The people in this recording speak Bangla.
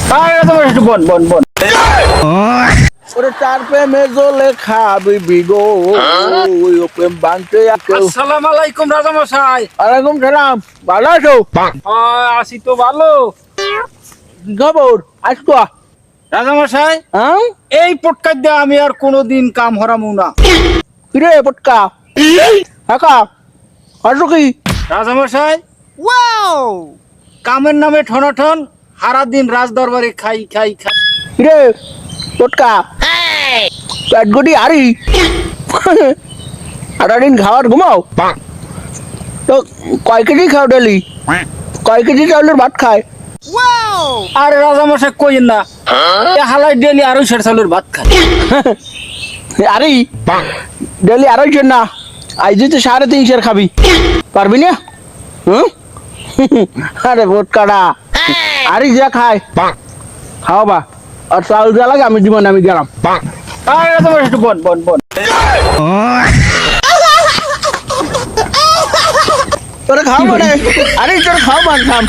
একটু বন বন বন ওরে তার প্রেমে জলে খাবি বিগো ওই প্রেম বানতে আসসালামু আলাইকুম রাজামশাই। আলাইকুম সালাম ভালো আছো আছি তো ভালো। কি খবর আসতো রাজামশাই, হ্যাঁ এই পটকার দিয়ে আমি আর কোনোদিন কাম হরামু না। কিরে পটকা কাকা আসো কি রাজামশাই, কামের নামে ঠনাঠন, সারা দিন রাজ দরবারে খাই খাই খাই। কিরে পটকা পেট গুটি হারি সারাদিন খাওয়ার ঘুমাও তো কয় কেজি খাও ডেলি কয় কেজি চাউলের ভাত খায় আরে রাজামশাই কইেন না, এ হালাই ডেলি 250 চালের ভাত খাই। আরে ডেলি 250 না আজ তো 350 খাবি পারবি না হুম আরে ভোটকাটা আরে যা খায় খাও বা আর চাউল যা লাগে আমি জীবন আমি গেলাম আরে রাজামশাই একটু বন বন বন তোরা খাও মানে আরে তোরা খাও মান খাম